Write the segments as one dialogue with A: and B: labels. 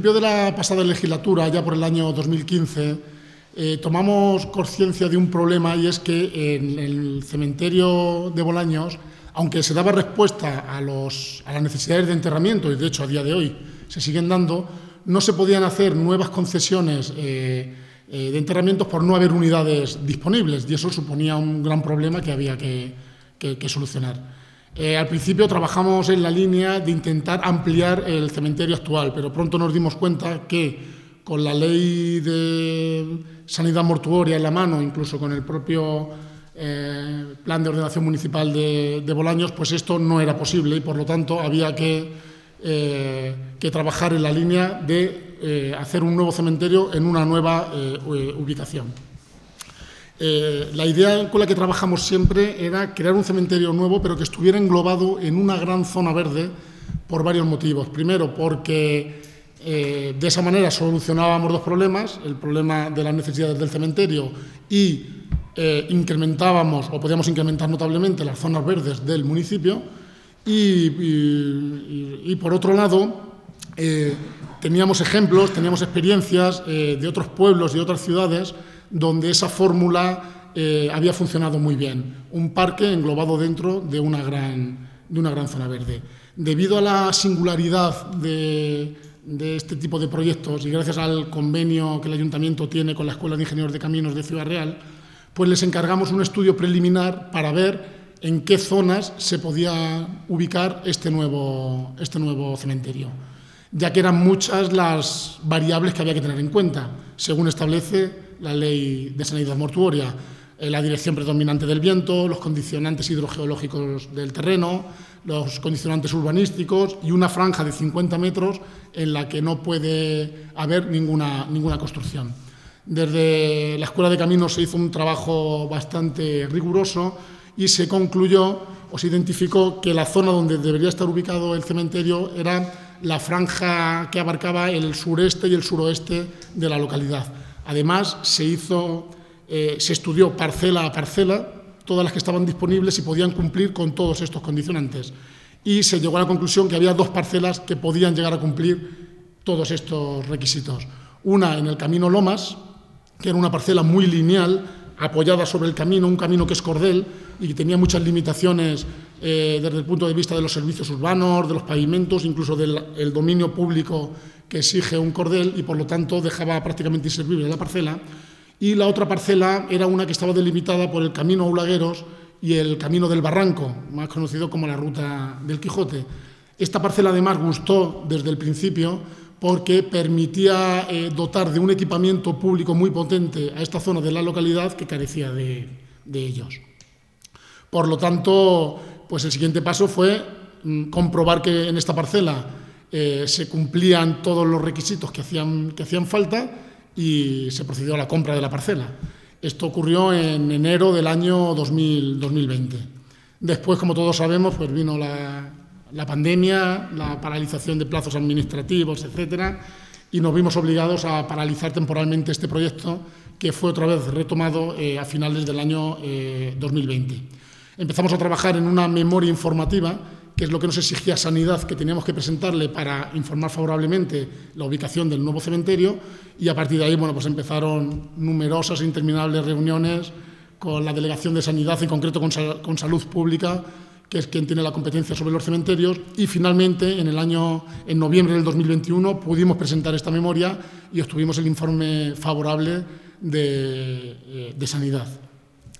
A: principio de la pasada legislatura, ya por el año 2015, tomamos conciencia de un problema, y es que en el cementerio de Bolaños, aunque se daba respuesta a las necesidades de enterramiento, y de hecho a día de hoy se siguen dando, no se podían hacer nuevas concesiones de enterramientos por no haber unidades disponibles, y eso suponía un gran problema que había que solucionar. Al principio trabajamos en la línea de intentar ampliar el cementerio actual, pero pronto nos dimos cuenta que con la ley de sanidad mortuoria en la mano, incluso con el propio plan de ordenación municipal de Bolaños, pues esto no era posible y por lo tanto había que trabajar en la línea de hacer un nuevo cementerio en una nueva ubicación. La idea con la que trabajamos siempre era crear un cementerio nuevo, pero que estuviera englobado en una gran zona verde por varios motivos. Primero, porque de esa manera solucionábamos dos problemas, el problema de las necesidades del cementerio y incrementábamos, o podíamos incrementar notablemente, las zonas verdes del municipio y por otro lado, teníamos ejemplos, teníamos experiencias de otros pueblos y otras ciudades donde esa fórmula había funcionado muy bien. Un parque englobado dentro de una gran zona verde. Debido a la singularidad de este tipo de proyectos y gracias al convenio que el Ayuntamiento tiene con la Escuela de Ingenieros de Caminos de Ciudad Real, pues les encargamos un estudio preliminar para ver en qué zonas se podía ubicar este nuevo cementerio, ya que eran muchas las variables que había que tener en cuenta, según establece la Ley de Sanidad Mortuoria, la dirección predominante del viento, los condicionantes hidrogeológicos del terreno, los condicionantes urbanísticos y una franja de 50 metros en la que no puede haber ninguna construcción. Desde la Escuela de Caminos se hizo un trabajo bastante riguroso y se concluyó o se identificó que la zona donde debería estar ubicado el cementerio era la franja que abarcaba el sureste y el suroeste de la localidad. Además, se estudió parcela a parcela todas las que estaban disponibles y podían cumplir con todos estos condicionantes. Y se llegó a la conclusión que había dos parcelas que podían llegar a cumplir todos estos requisitos. Una en el camino Lomas, que era una parcela muy lineal, apoyada sobre el camino, un camino que es cordel y que tenía muchas limitaciones desde el punto de vista de los servicios urbanos, de los pavimentos, incluso del dominio público que exige un cordel y, por lo tanto, dejaba prácticamente inservible la parcela. Y la otra parcela era una que estaba delimitada por el camino Aulagueros y el camino del Barranco, más conocido como la Ruta del Quijote. Esta parcela, además, gustó desde el principio porque permitía dotar de un equipamiento público muy potente a esta zona de la localidad que carecía de ellos. Por lo tanto, pues el siguiente paso fue comprobar que en esta parcela se cumplían todos los requisitos que hacían falta y se procedió a la compra de la parcela. Esto ocurrió en enero del año 2020. Después, como todos sabemos, pues vino la pandemia, la paralización de plazos administrativos, etcétera, y nos vimos obligados a paralizar temporalmente este proyecto, que fue otra vez retomado a finales del año 2020. Empezamos a trabajar en una memoria informativa, que es lo que nos exigía Sanidad, que teníamos que presentarle para informar favorablemente la ubicación del nuevo cementerio, y a partir de ahí, bueno, pues empezaron numerosas e interminables reuniones con la Delegación de Sanidad, en concreto con Salud Pública, que es quien tiene la competencia sobre los cementerios, y finalmente, en noviembre del 2021, pudimos presentar esta memoria y obtuvimos el informe favorable de Sanidad.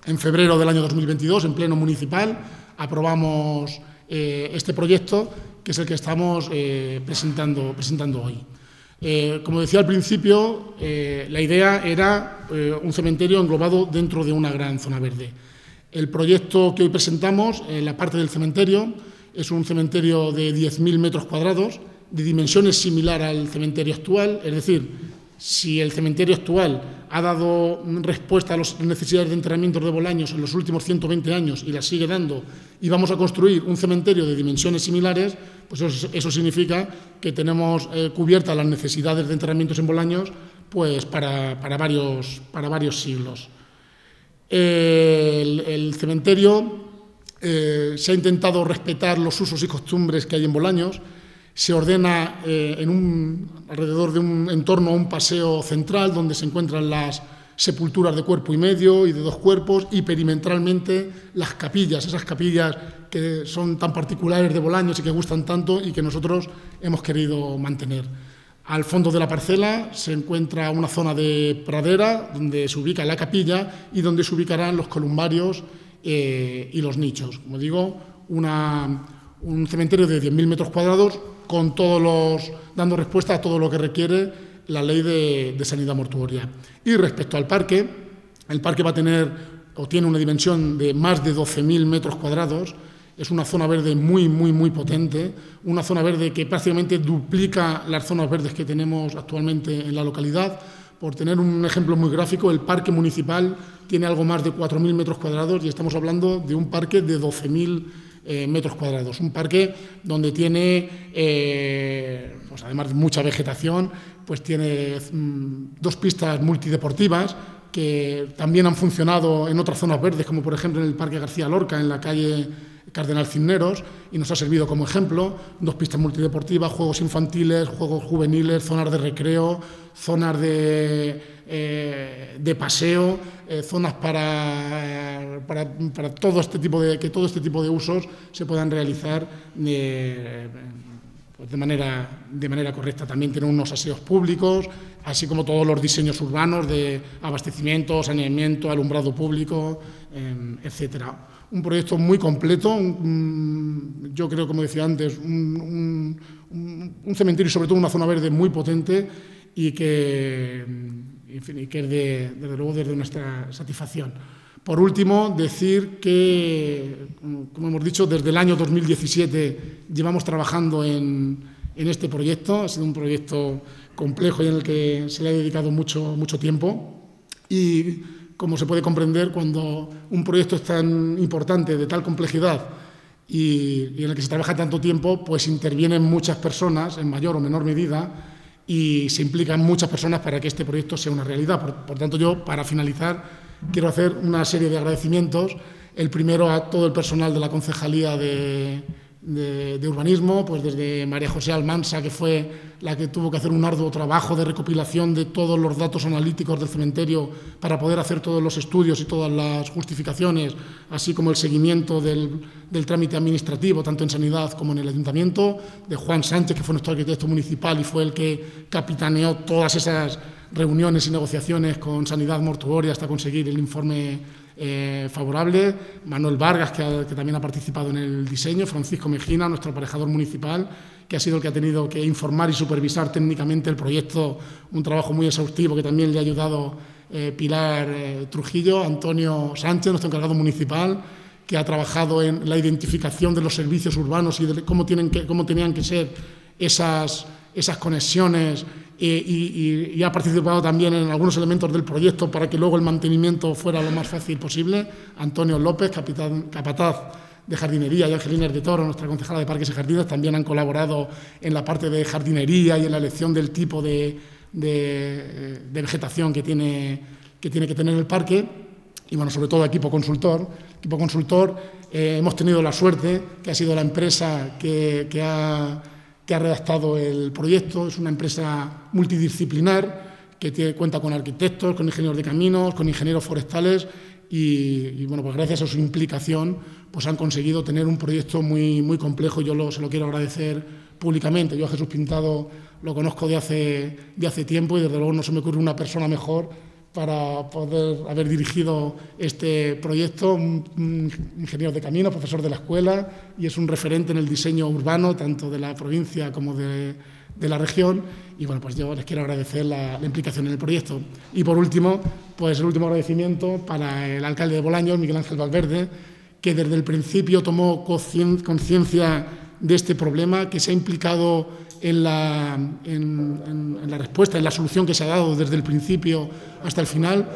A: En febrero del año 2022, en pleno municipal, aprobamos este proyecto, que es el que estamos presentando hoy. Como decía al principio, la idea era un cementerio englobado dentro de una gran zona verde. El proyecto que hoy presentamos, la parte del cementerio, es un cementerio de 10.000 metros cuadrados, de dimensiones similar al cementerio actual, es decir, si el cementerio actual ha dado respuesta a las necesidades de enterramientos de Bolaños en los últimos 120 años y las sigue dando, y vamos a construir un cementerio de dimensiones similares, pues eso significa que tenemos cubiertas las necesidades de enterramientos en Bolaños pues para varios siglos. El cementerio se ha intentado respetar los usos y costumbres que hay en Bolaños. Se ordena alrededor de en torno a un paseo central donde se encuentran las sepulturas de cuerpo y medio y de 2 cuerpos, y perimetralmente las capillas, esas capillas que son tan particulares de Bolaños y que gustan tanto y que nosotros hemos querido mantener. Al fondo de la parcela se encuentra una zona de pradera donde se ubica la capilla y donde se ubicarán los columbarios y los nichos. Como digo, un cementerio de 10.000 metros cuadrados con dando respuesta a todo lo que requiere la ley de sanidad mortuoria. Y respecto al parque, el parque va a tener o tiene una dimensión de más de 12.000 metros cuadrados. Es una zona verde muy, muy, muy potente, una zona verde que prácticamente duplica las zonas verdes que tenemos actualmente en la localidad. Por tener un ejemplo muy gráfico, el parque municipal tiene algo más de 4.000 metros cuadrados y estamos hablando de un parque de 12.000 metros cuadrados. Un parque donde tiene, pues además de mucha vegetación, pues tiene 2 pistas multideportivas que también han funcionado en otras zonas verdes, como por ejemplo en el Parque García Lorca, en la calle Cardenal Cisneros, y nos ha servido como ejemplo. 2 pistas multideportivas, juegos infantiles, juegos juveniles, zonas de recreo, zonas de paseo, zonas para todo este tipo de usos se puedan realizar de manera correcta. También tiene unos aseos públicos, así como todos los diseños urbanos de abastecimiento, saneamiento, alumbrado público, etcétera. Un proyecto muy completo, yo creo, como decía antes, un cementerio y sobre todo una zona verde muy potente y que es desde luego desde nuestra satisfacción. Por último, decir que, como hemos dicho, desde el año 2017 llevamos trabajando en este proyecto. Ha sido un proyecto complejo y en el que se le ha dedicado mucho tiempo. Y, como se puede comprender, cuando un proyecto es tan importante, de tal complejidad y en el que se trabaja tanto tiempo, pues intervienen muchas personas, en mayor o menor medida, y se implican muchas personas para que este proyecto sea una realidad. Por tanto, yo, para finalizar, quiero hacer una serie de agradecimientos. El primero a todo el personal de la Concejalía de Urbanismo, pues desde María José Almansa, que fue la que tuvo que hacer un arduo trabajo de recopilación de todos los datos analíticos del cementerio para poder hacer todos los estudios y todas las justificaciones, así como el seguimiento del trámite administrativo, tanto en Sanidad como en el Ayuntamiento, de Juan Sánchez, que fue nuestro arquitecto municipal y fue el que capitaneó todas esas reuniones y negociaciones con Sanidad mortuoria hasta conseguir el informe favorable, Manuel Vargas, que también ha participado en el diseño, Francisco Mejina, nuestro aparejador municipal, que ha sido el que ha tenido que informar y supervisar técnicamente el proyecto, un trabajo muy exhaustivo que también le ha ayudado Pilar Trujillo, Antonio Sánchez, nuestro encargado municipal, que ha trabajado en la identificación de los servicios urbanos y de cómo tenían que ser esas conexiones, y ha participado también en algunos elementos del proyecto para que luego el mantenimiento fuera lo más fácil posible. Antonio López, capataz de jardinería, y Angelina de Toro, nuestra concejala de Parques y Jardines, también han colaborado en la parte de jardinería y en la elección del tipo de vegetación que tiene que tener el parque. Y bueno, sobre todo equipo consultor. Hemos tenido la suerte que ha sido la empresa que ha redactado el proyecto. Es una empresa multidisciplinar que cuenta con arquitectos, con ingenieros de caminos, con ingenieros forestales y bueno, pues gracias a su implicación pues han conseguido tener un proyecto muy, muy complejo. Yo se lo quiero agradecer públicamente. Yo a Jesús Pintado lo conozco de hace tiempo y desde luego no se me ocurre una persona mejor para poder haber dirigido este proyecto, un ingeniero de caminos, profesor de la escuela, y es un referente en el diseño urbano, tanto de la provincia como de la región. Y bueno, pues yo les quiero agradecer la implicación en el proyecto. Y por último, pues el último agradecimiento para el alcalde de Bolaños, Miguel Ángel Valverde, que desde el principio tomó conciencia de este problema, que se ha implicado en la respuesta, en la solución que se ha dado desde el principio hasta el final,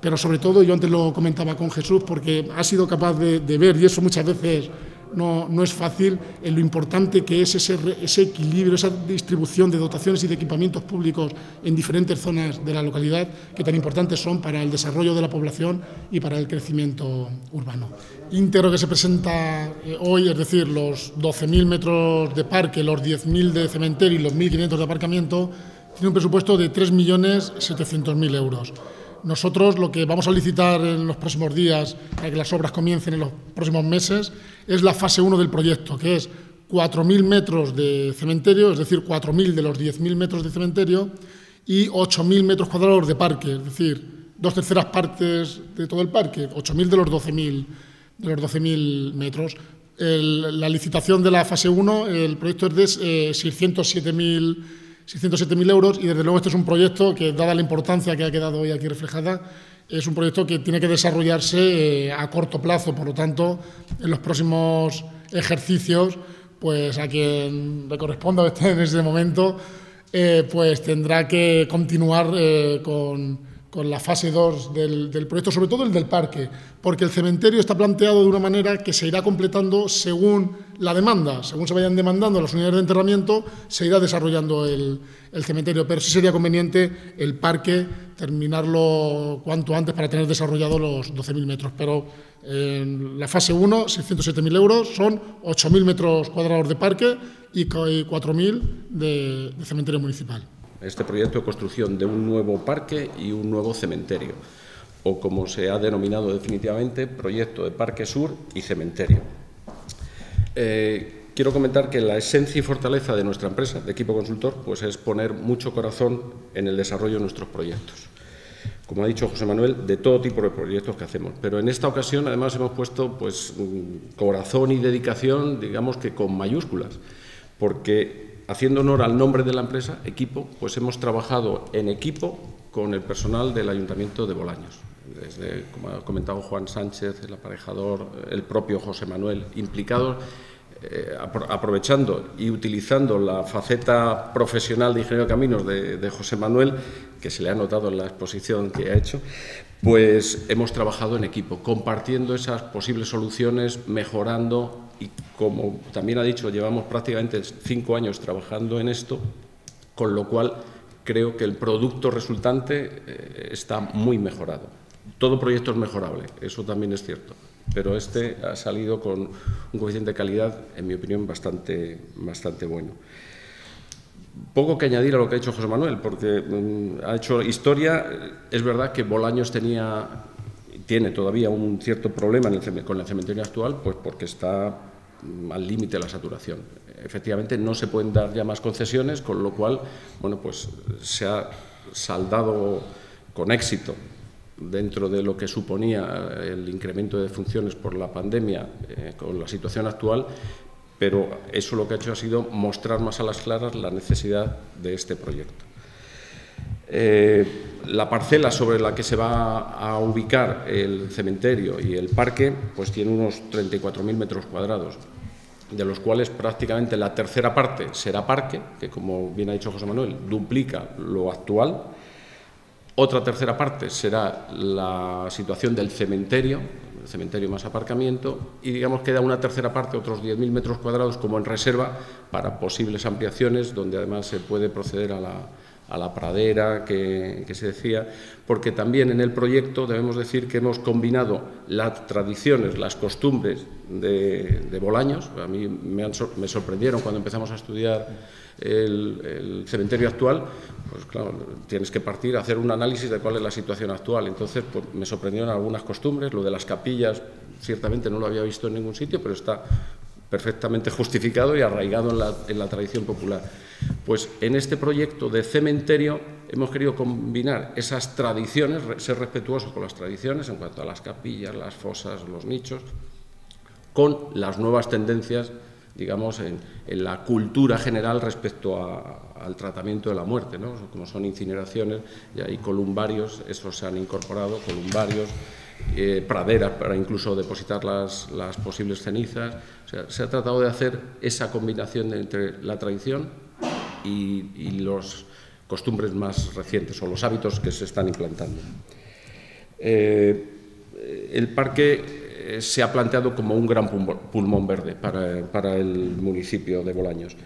A: pero sobre todo, yo antes lo comentaba con Jesús, porque ha sido capaz de ver, y eso muchas veces no es fácil en lo importante que es ese equilibrio, esa distribución de dotaciones y de equipamientos públicos en diferentes zonas de la localidad, que tan importantes son para el desarrollo de la población y para el crecimiento urbano. Íntegro que se presenta hoy, es decir, los 12.000 metros de parque, los 10.000 de cementerio y los 1.500 de aparcamiento, tiene un presupuesto de 3.700.000 euros. Nosotros lo que vamos a licitar en los próximos días, para que las obras comiencen en los próximos meses, es la fase 1 del proyecto, que es 4.000 metros de cementerio, es decir, 4.000 de los 10.000 metros de cementerio y 8.000 metros cuadrados de parque, es decir, 2/3 partes de todo el parque, 8.000 de los 12.000 metros. La licitación de la fase 1, el proyecto es de 607.000 euros y, desde luego, este es un proyecto que, dada la importancia que ha quedado hoy aquí reflejada, es un proyecto que tiene que desarrollarse a corto plazo. Por lo tanto, en los próximos ejercicios, pues a quien le corresponda estar en ese momento, pues tendrá que continuar con la fase 2 del proyecto, sobre todo el del parque, porque el cementerio está planteado de una manera que se irá completando según la demanda. Según se vayan demandando las unidades de enterramiento, se irá desarrollando el cementerio, pero sí sería conveniente el parque terminarlo cuanto antes para tener desarrollado los 12.000 metros. Pero en la fase 1, 607.000 euros, son 8.000 metros cuadrados de parque y 4.000 de cementerio municipal.
B: Este proyecto de construcción de un nuevo parque y un nuevo cementerio, o como se ha denominado definitivamente, proyecto de Parque Sur y cementerio. Quiero comentar que la esencia y fortaleza de nuestra empresa, de Equipo Consultor, pues es poner mucho corazón en el desarrollo de nuestros proyectos. Como ha dicho José Manuel, de todo tipo de proyectos que hacemos, pero en esta ocasión además hemos puesto pues corazón y dedicación, digamos que con mayúsculas, porque, haciendo honor al nombre de la empresa, Equipo, pues hemos trabajado en equipo con el personal del Ayuntamiento de Bolaños. Desde, como ha comentado Juan Sánchez, el aparejador, el propio José Manuel, implicados, aprovechando y utilizando la faceta profesional de ingeniero de caminos de José Manuel, que se le ha notado en la exposición que ha hecho, pues hemos trabajado en equipo, compartiendo esas posibles soluciones, mejorando. Y, como también ha dicho, llevamos prácticamente 5 años trabajando en esto, con lo cual creo que el producto resultante está muy mejorado. Todo proyecto es mejorable, eso también es cierto, pero este ha salido con un coeficiente de calidad, en mi opinión, bastante bueno. Poco que añadir a lo que ha dicho José Manuel, porque ha hecho historia. Es verdad que Bolaños tiene todavía un cierto problema con el cementerio actual, pues porque está al límite de la saturación. Efectivamente, no se pueden dar ya más concesiones, con lo cual, bueno, pues se ha saldado con éxito, dentro de lo que suponía el incremento de funciones por la pandemia, con la situación actual, pero eso lo que ha hecho ha sido mostrar más a las claras la necesidad de este proyecto. La parcela sobre la que se va a ubicar el cementerio y el parque, pues tiene unos 34.000 metros cuadrados, de los cuales prácticamente la tercera parte será parque, que, como bien ha dicho José Manuel, duplica lo actual. Otra tercera parte será la situación del cementerio, el cementerio más aparcamiento, y, digamos, queda una tercera parte, otros 10.000 metros cuadrados, como en reserva para posibles ampliaciones, donde además se puede proceder a la pradera que se decía, porque también en el proyecto debemos decir que hemos combinado las tradiciones, las costumbres de Bolaños. A mí me sorprendieron cuando empezamos a estudiar el cementerio actual. Pues claro, tienes que partir a hacer un análisis de cuál es la situación actual. Entonces, pues, me sorprendieron algunas costumbres. Lo de las capillas, ciertamente no lo había visto en ningún sitio, pero está perfectamente justificado y arraigado en la tradición popular. Pues en este proyecto de cementerio hemos querido combinar esas tradiciones, ser respetuosos con las tradiciones en cuanto a las capillas, las fosas, los nichos, con las nuevas tendencias, digamos, en la cultura general respecto al tratamiento de la muerte, ¿no? Como son incineraciones, y hay columbarios, esos se han incorporado, columbarios, praderas para incluso depositar las posibles cenizas. O sea, se ha tratado de hacer esa combinación entre la tradición y los costumbres más recientes o los hábitos que se están implantando. El parque se ha planteado como un gran pulmón verde para el municipio de Bolaños.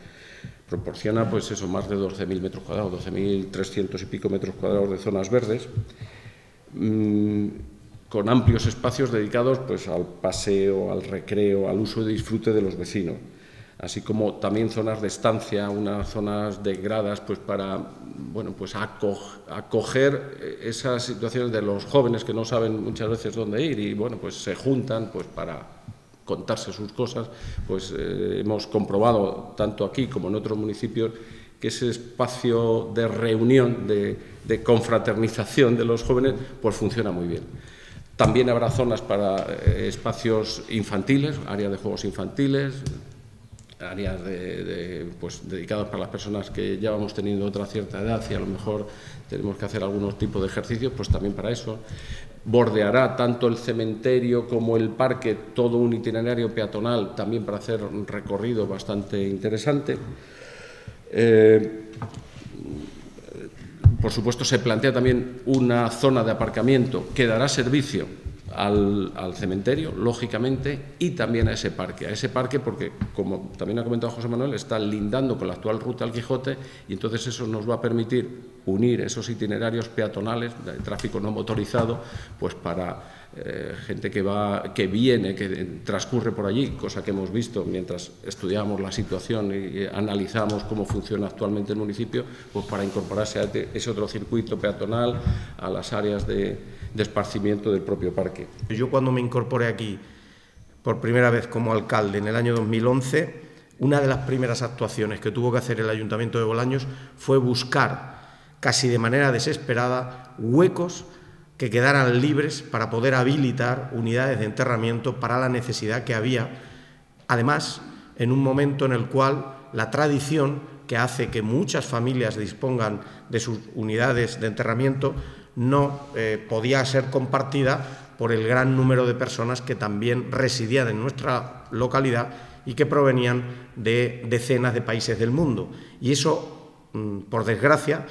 B: Proporciona, pues eso, más de 12.000 metros cuadrados, 12.300 y pico metros cuadrados de zonas verdes, con amplios espacios dedicados, pues, al paseo, al recreo, al uso y disfrute de los vecinos, así como también zonas de estancia, unas zonas de gradas, pues, para, bueno, pues acoger esas situaciones de los jóvenes que no saben muchas veces dónde ir y, bueno, pues se juntan, pues, para contarse sus cosas. Pues hemos comprobado, tanto aquí como en otros municipios, que ese espacio de reunión, de confraternización de los jóvenes, pues funciona muy bien. También habrá zonas para espacios infantiles, áreas de juegos infantiles, áreas pues, dedicadas para las personas que ya vamos teniendo otra cierta edad y a lo mejor tenemos que hacer algunos tipos de ejercicios, pues también para eso. Bordeará tanto el cementerio como el parque, todo un itinerario peatonal, también para hacer un recorrido bastante interesante. Por supuesto, se plantea también una zona de aparcamiento que dará servicio al cementerio, lógicamente, y también a ese parque porque, como también ha comentado José Manuel, está lindando con la actual ruta al Quijote, y entonces eso nos va a permitir unir esos itinerarios peatonales de tráfico no motorizado, pues para gente que viene, que transcurre por allí, cosa que hemos visto mientras estudiamos la situación y analizamos cómo funciona actualmente el municipio, pues para incorporarse a ese otro circuito peatonal, a las áreas de esparcimiento del propio parque.
C: Yo, cuando me incorporé aquí por primera vez como alcalde en el año 2011, una de las primeras actuaciones que tuvo que hacer el Ayuntamiento de Bolaños fue buscar, casi de manera desesperada, huecos que quedaran libres para poder habilitar unidades de enterramiento para la necesidad que había, además, en un momento en el cual la tradición que hace que muchas familias dispongan de sus unidades de enterramiento no podía ser compartida por el gran número de personas que también residían en nuestra localidad y que provenían de decenas de países del mundo. Y eso, por desgracia,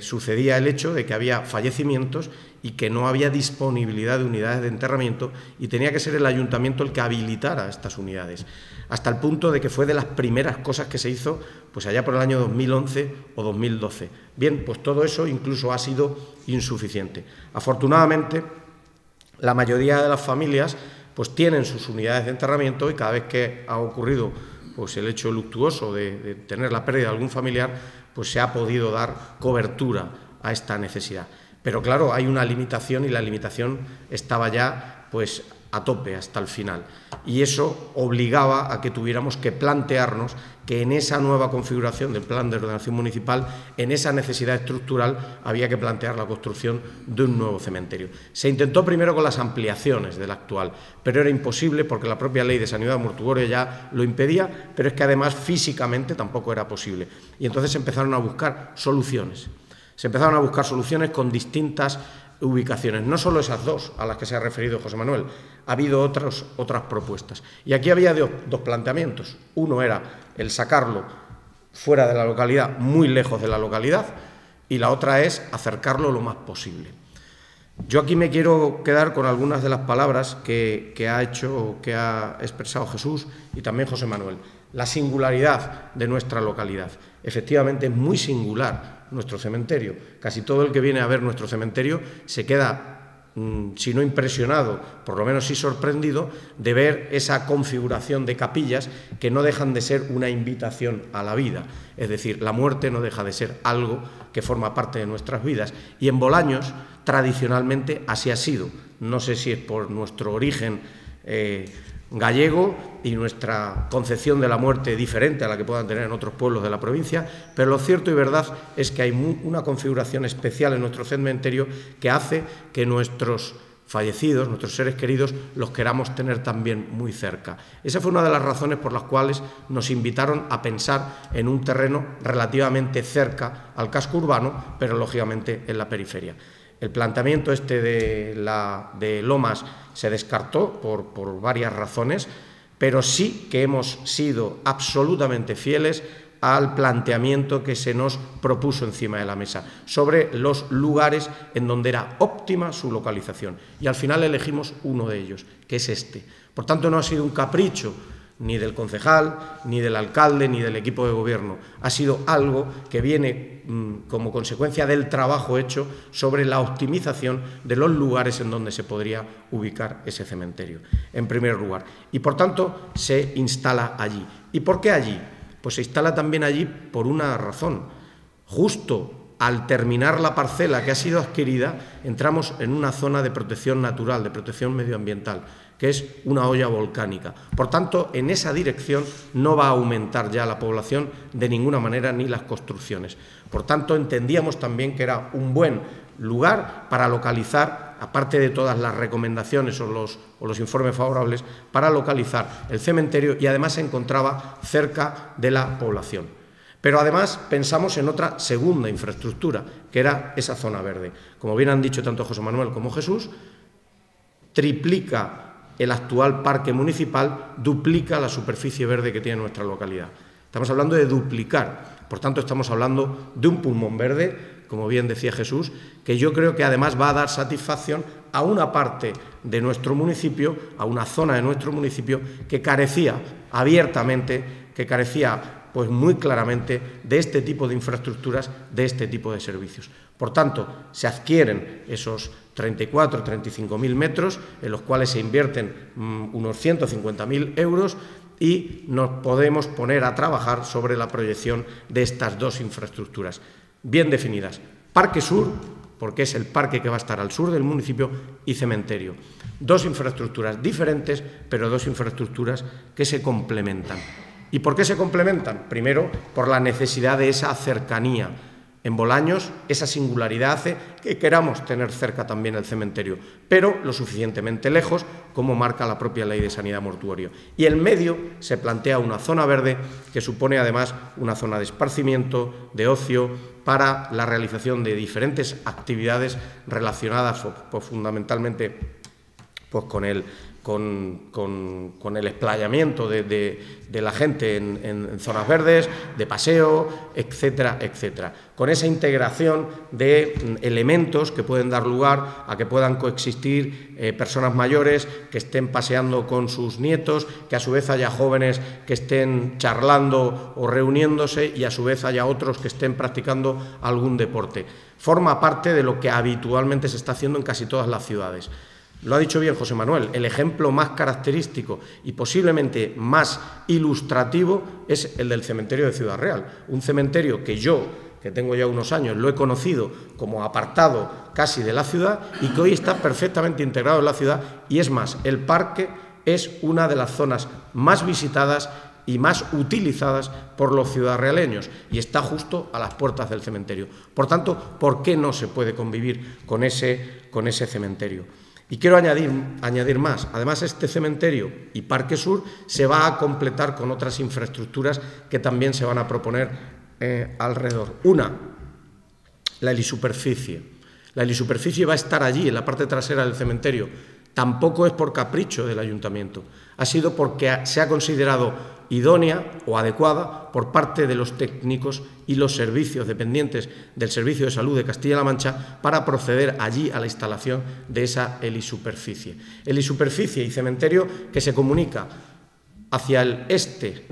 C: sucedía el hecho de que había fallecimientos y que no había disponibilidad de unidades de enterramiento, y tenía que ser el ayuntamiento el que habilitara estas unidades, hasta el punto de que fue de las primeras cosas que se hizo, pues allá por el año 2011 o 2012. Bien, pues todo eso incluso ha sido insuficiente. Afortunadamente, la mayoría de las familias pues tienen sus unidades de enterramiento, y cada vez que ha ocurrido pues el hecho luctuoso de tener la pérdida de algún familiar, pues se ha podido dar cobertura a esta necesidad. Pero claro, hay una limitación, y la limitación estaba ya pues a tope hasta el final. Y eso obligaba a que tuviéramos que plantearnos que en esa nueva configuración del plan de ordenación municipal, en esa necesidad estructural, había que plantear la construcción de un nuevo cementerio. Se intentó primero con las ampliaciones del actual, pero era imposible porque la propia ley de sanidad mortuoria ya lo impedía, pero es que además físicamente tampoco era posible. Y entonces se empezaron a buscar soluciones. Se empezaron a buscar soluciones con distintas ubicaciones, no solo esas dos a las que se ha referido José Manuel, ha habido otras propuestas. Y aquí había dos planteamientos. Uno era el sacarlo fuera de la localidad, muy lejos de la localidad, y la otra es acercarlo lo más posible. Yo aquí me quiero quedar con algunas de las palabras que ha expresado Jesús y también José Manuel. La singularidad de nuestra localidad. Efectivamente, es muy singular nuestro cementerio. Casi todo el que viene a ver nuestro cementerio se queda, si no impresionado, por lo menos sí sorprendido, de ver esa configuración de capillas que no dejan de ser una invitación a la vida. Es decir, la muerte no deja de ser algo que forma parte de nuestras vidas. Y en Bolaños, tradicionalmente, así ha sido. No sé si es por nuestro origen gallego y nuestra concepción de la muerte diferente a la que puedan tener en otros pueblos de la provincia, pero lo cierto y verdad es que hay una configuración especial en nuestro cementerio que hace que nuestros fallecidos, nuestros seres queridos, los queramos tener también muy cerca. Esa fue una de las razones por las cuales nos invitaron a pensar en un terreno relativamente cerca al casco urbano, pero lógicamente en la periferia. El planteamiento de Lomas se descartó por varias razones, pero sí que hemos sido absolutamente fieles al planteamiento que se nos propuso encima de la mesa sobre los lugares en donde era óptima su localización. Y al final elegimos uno de ellos, que es este. Por tanto, no ha sido un capricho ni del concejal, ni del alcalde, ni del equipo de gobierno. Ha sido algo que viene como consecuencia del trabajo hecho sobre la optimización de los lugares en donde se podría ubicar ese cementerio, en primer lugar. Y, por tanto, se instala allí. ¿Y por qué allí? Pues se instala también allí por una razón. Justo al terminar la parcela que ha sido adquirida, entramos en una zona de protección natural, de protección medioambiental, que es una hoya volcánica. Por tanto, en esa dirección no va a aumentar ya la población de ninguna manera ni las construcciones. Por tanto, entendíamos también que era un buen lugar para localizar, aparte de todas las recomendaciones o los informes favorables, para localizar el cementerio y además se encontraba cerca de la población. Pero además pensamos en otra segunda infraestructura, que era esa zona verde. Como bien han dicho tanto José Manuel como Jesús, triplica el actual parque municipal, duplica la superficie verde que tiene nuestra localidad. Estamos hablando de duplicar, por tanto estamos hablando de un pulmón verde, como bien decía Jesús, que yo creo que además va a dar satisfacción a una parte de nuestro municipio, a una zona de nuestro municipio que carecía abiertamente, que carecía pues muy claramente de este tipo de infraestructuras, de este tipo de servicios. Por tanto, se adquieren esos 34 o 35.000 metros, en los cuales se invierten unos 150.000 euros y nos podemos poner a trabajar sobre la proyección de estas dos infraestructuras bien definidas. Parque Sur, porque es el parque que va a estar al sur del municipio, y cementerio. Dos infraestructuras diferentes, pero dos infraestructuras que se complementan. ¿Y por qué se complementan? Primero, por la necesidad de esa cercanía. En Bolaños, esa singularidad hace que queramos tener cerca también el cementerio, pero lo suficientemente lejos, como marca la propia Ley de Sanidad Mortuoria. Y en medio se plantea una zona verde que supone además una zona de esparcimiento, de ocio, para la realización de diferentes actividades relacionadas pues, fundamentalmente pues, con el explayamiento de la gente en zonas verdes, de paseo, etcétera, etcétera. Con esa integración de elementos que pueden dar lugar a que puedan coexistir personas mayores que estén paseando con sus nietos, que a su vez haya jóvenes que estén charlando o reuniéndose y a su vez haya otros que estén practicando algún deporte. Forma parte de lo que habitualmente se está haciendo en casi todas las ciudades. Lo ha dicho bien José Manuel, el ejemplo más característico y posiblemente más ilustrativo es el del cementerio de Ciudad Real. Un cementerio que yo, que tengo ya unos años, lo he conocido como apartado casi de la ciudad y que hoy está perfectamente integrado en la ciudad y es más, el parque es una de las zonas más visitadas y más utilizadas por los ciudadrealeños y está justo a las puertas del cementerio. Por tanto, ¿por qué no se puede convivir con ese cementerio? Y quiero añadir más. Además, este cementerio y Parque Sur se va a completar con otras infraestructuras que también se van a proponer alrededor. Una, la helisuperficie. La helisuperficie va a estar allí, en la parte trasera del cementerio. Tampoco es por capricho del ayuntamiento. Ha sido porque se ha considerado idónea o adecuada por parte de los técnicos y los servicios dependientes del Servicio de Salud de Castilla-La Mancha para proceder allí a la instalación de esa helisuperficie. Helisuperficie y cementerio que se comunica hacia el este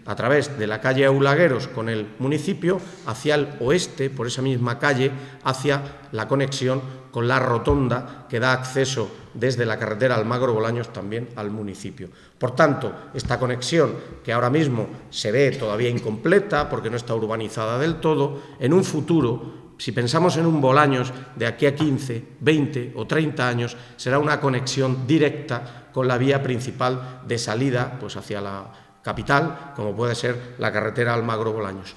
C: a través de la calle Aulagueros con el municipio, hacia el oeste, por esa misma calle, hacia la conexión con la rotonda que da acceso desde la carretera Almagro-Bolaños también al municipio. Por tanto, esta conexión, que ahora mismo se ve todavía incompleta porque no está urbanizada del todo, en un futuro, si pensamos en un Bolaños de aquí a 15, 20 o 30 años, será una conexión directa con la vía principal de salida pues hacia la capital, como puede ser la carretera Almagro-Bolaños.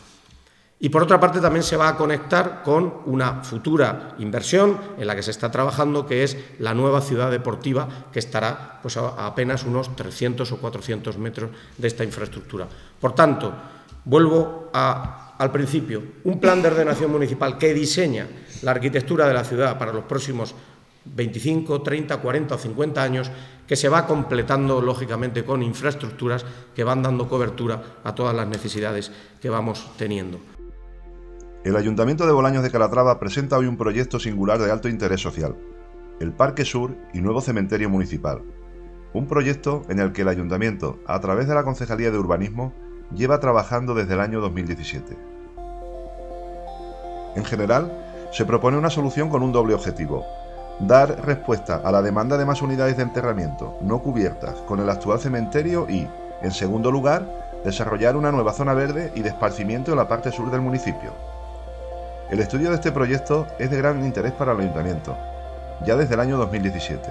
C: Y por otra parte también se va a conectar con una futura inversión en la que se está trabajando, que es la nueva ciudad deportiva, que estará pues, a apenas unos 300 o 400 metros de esta infraestructura. Por tanto, vuelvo al principio, un plan de ordenación municipal que diseña la arquitectura de la ciudad para los próximos 25, 30, 40 o 50 años, que se va completando lógicamente con infraestructuras que van dando cobertura a todas las necesidades que vamos teniendo.
D: El Ayuntamiento de Bolaños de Calatrava presenta hoy un proyecto singular de alto interés social, el Parque Sur y nuevo cementerio municipal. Un proyecto en el que el Ayuntamiento, a través de la Concejalía de Urbanismo, lleva trabajando desde el año 2017. En general, se propone una solución con un doble objetivo: dar respuesta a la demanda de más unidades de enterramiento no cubiertas con el actual cementerio y, en segundo lugar, desarrollar una nueva zona verde y de esparcimiento en la parte sur del municipio. El estudio de este proyecto es de gran interés para el Ayuntamiento, ya desde el año 2017,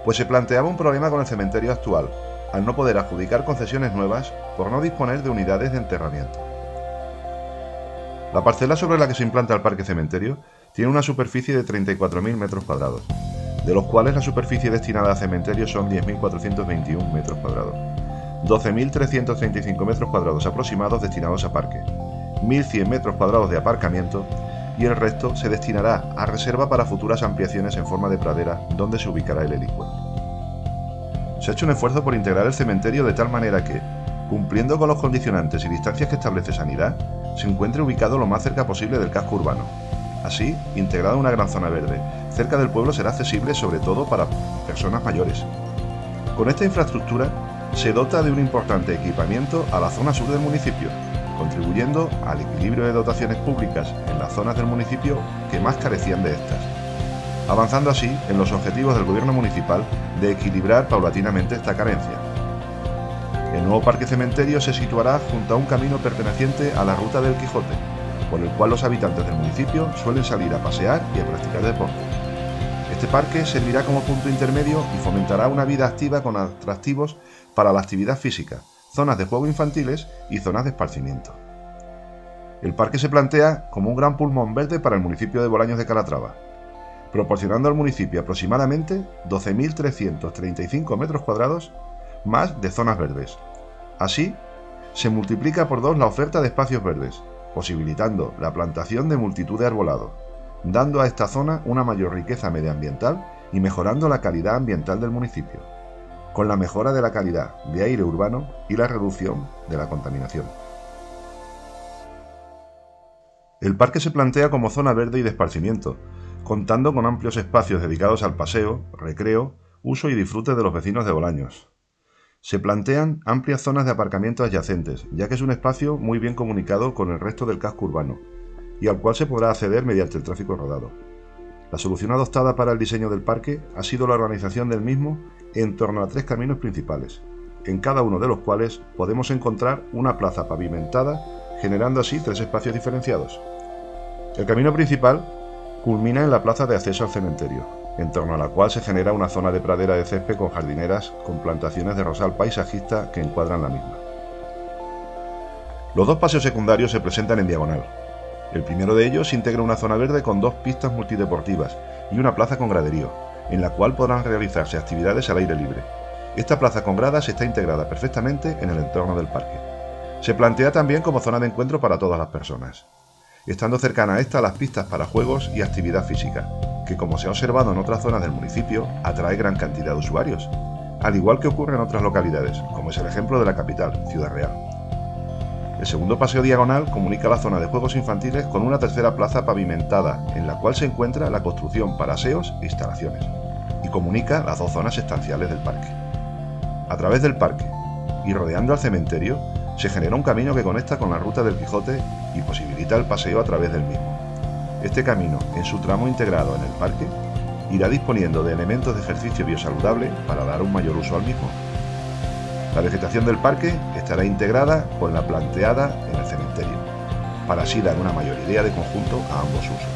D: pues se planteaba un problema con el cementerio actual, al no poder adjudicar concesiones nuevas por no disponer de unidades de enterramiento. La parcela sobre la que se implanta el parque cementerio tiene una superficie de 34.000 metros cuadrados, de los cuales la superficie destinada a cementerio son 10.421 metros cuadrados, 12.335 metros cuadrados aproximados destinados a parque, 1.100 metros cuadrados de aparcamiento y el resto se destinará a reserva para futuras ampliaciones en forma de pradera donde se ubicará el helipuerto. Se ha hecho un esfuerzo por integrar el cementerio de tal manera que, cumpliendo con los condicionantes y distancias que establece Sanidad, se encuentre ubicado lo más cerca posible del casco urbano. Así, integrado en una gran zona verde, cerca del pueblo será accesible sobre todo para personas mayores. Con esta infraestructura se dota de un importante equipamiento a la zona sur del municipio, contribuyendo al equilibrio de dotaciones públicas en las zonas del municipio que más carecían de estas, avanzando así en los objetivos del gobierno municipal de equilibrar paulatinamente esta carencia. El nuevo parque cementerio se situará junto a un camino perteneciente a la Ruta del Quijote, por el cual los habitantes del municipio suelen salir a pasear y a practicar deporte. Este parque servirá como punto intermedio y fomentará una vida activa con atractivos para la actividad física, zonas de juego infantiles y zonas de esparcimiento. El parque se plantea como un gran pulmón verde para el municipio de Bolaños de Calatrava, proporcionando al municipio aproximadamente 12.335 metros cuadrados más de zonas verdes. Así, se multiplica por 2 la oferta de espacios verdes, posibilitando la plantación de multitud de arbolado, dando a esta zona una mayor riqueza medioambiental y mejorando la calidad ambiental del municipio, con la mejora de la calidad de aire urbano y la reducción de la contaminación. El parque se plantea como zona verde y de esparcimiento, contando con amplios espacios dedicados al paseo, recreo, uso y disfrute de los vecinos de Bolaños. Se plantean amplias zonas de aparcamiento adyacentes, ya que es un espacio muy bien comunicado con el resto del casco urbano, y al cual se podrá acceder mediante el tráfico rodado. La solución adoptada para el diseño del parque ha sido la organización del mismo en torno a 3 caminos principales, en cada uno de los cuales podemos encontrar una plaza pavimentada, generando así 3 espacios diferenciados. El camino principal culmina en la plaza de acceso al cementerio, en torno a la cual se genera una zona de pradera de césped con jardineras con plantaciones de rosal paisajista que encuadran la misma. Los 2 paseos secundarios se presentan en diagonal. El primero de ellos integra una zona verde con 2 pistas multideportivas y una plaza con graderío, en la cual podrán realizarse actividades al aire libre. Esta plaza con gradas está integrada perfectamente en el entorno del parque. Se plantea también como zona de encuentro para todas las personas, estando cercana a esta las pistas para juegos y actividad física, que como se ha observado en otras zonas del municipio, atrae gran cantidad de usuarios, al igual que ocurre en otras localidades, como es el ejemplo de la capital, Ciudad Real. El segundo paseo diagonal comunica la zona de juegos infantiles con una tercera plaza pavimentada, en la cual se encuentra la construcción para aseos e instalaciones, y comunica las 2 zonas estanciales del parque. A través del parque, y rodeando al cementerio, se genera un camino que conecta con la Ruta del Quijote y posibilita el paseo a través del mismo. Este camino, en su tramo integrado en el parque, irá disponiendo de elementos de ejercicio biosaludable para dar un mayor uso al mismo. La vegetación del parque estará integrada con la planteada en el cementerio, para así dar una mayor idea de conjunto a ambos usos.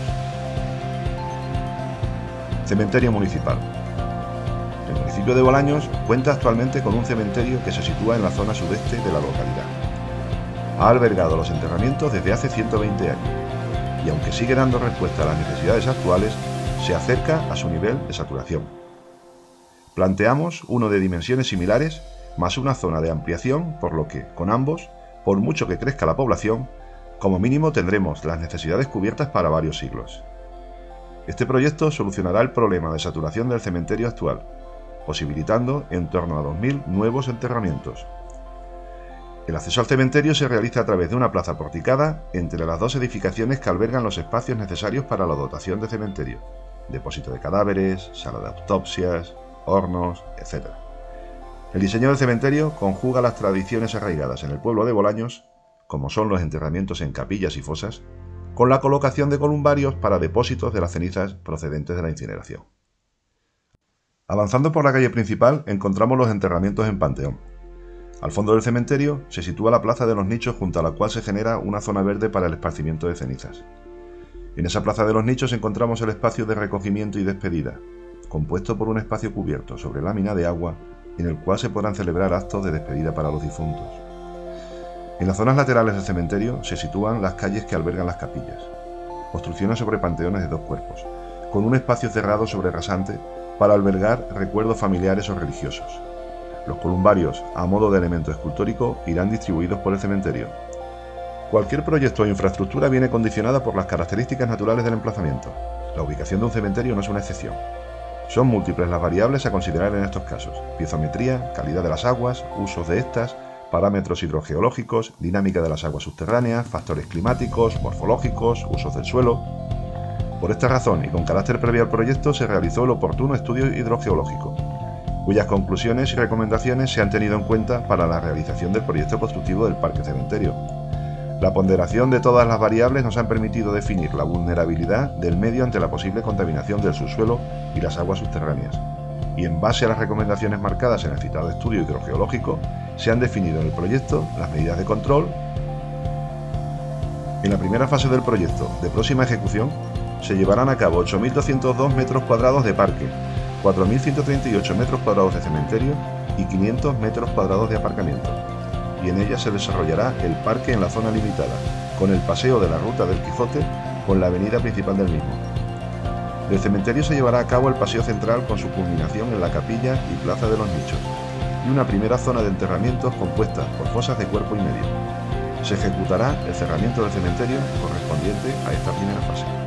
D: Cementerio municipal. El municipio de Bolaños cuenta actualmente con un cementerio que se sitúa en la zona sudeste de la localidad. Ha albergado los enterramientos desde hace 120 años y aunque sigue dando respuesta a las necesidades actuales, se acerca a su nivel de saturación. Planteamos uno de dimensiones similares más una zona de ampliación, por lo que, con ambos, por mucho que crezca la población, como mínimo tendremos las necesidades cubiertas para varios siglos. Este proyecto solucionará el problema de saturación del cementerio actual, posibilitando en torno a 2.000 nuevos enterramientos. El acceso al cementerio se realiza a través de una plaza porticada entre las dos edificaciones que albergan los espacios necesarios para la dotación de cementerio: depósito de cadáveres, sala de autopsias, hornos, etc. El diseño del cementerio conjuga las tradiciones arraigadas en el pueblo de Bolaños, como son los enterramientos en capillas y fosas, con la colocación de columbarios para depósitos de las cenizas procedentes de la incineración. Avanzando por la calle principal encontramos los enterramientos en panteón. Al fondo del cementerio se sitúa la plaza de los nichos, junto a la cual se genera una zona verde para el esparcimiento de cenizas. En esa plaza de los nichos encontramos el espacio de recogimiento y despedida, compuesto por un espacio cubierto sobre lámina de agua en el cual se podrán celebrar actos de despedida para los difuntos. En las zonas laterales del cementerio se sitúan las calles que albergan las capillas, construcciones sobre panteones de 2 cuerpos, con un espacio cerrado sobre rasante para albergar recuerdos familiares o religiosos. Los columbarios, a modo de elemento escultórico, irán distribuidos por el cementerio. Cualquier proyecto o infraestructura viene condicionada por las características naturales del emplazamiento. La ubicación de un cementerio no es una excepción. Son múltiples las variables a considerar en estos casos: piezometría, calidad de las aguas, usos de estas, parámetros hidrogeológicos, dinámica de las aguas subterráneas, factores climáticos, morfológicos, usos del suelo. Por esta razón, y con carácter previo al proyecto, se realizó el oportuno estudio hidrogeológico, cuyas conclusiones y recomendaciones se han tenido en cuenta para la realización del proyecto constructivo del Parque Cementerio. La ponderación de todas las variables nos han permitido definir la vulnerabilidad del medio ante la posible contaminación del subsuelo y las aguas subterráneas, y en base a las recomendaciones marcadas en el citado estudio hidrogeológico, se han definido en el proyecto las medidas de control. En la primera fase del proyecto, de próxima ejecución, se llevarán a cabo 8.202 metros cuadrados de parque, 4.138 metros cuadrados de cementerio y 500 metros cuadrados de aparcamiento, y en ella se desarrollará el parque en la zona limitada, con el paseo de la Ruta del Quijote con la avenida principal del mismo. Del cementerio se llevará a cabo el paseo central con su culminación en la capilla y plaza de los nichos, y una primera zona de enterramientos compuesta por fosas de cuerpo y medio. Se ejecutará el cerramiento del cementerio correspondiente a esta primera fase.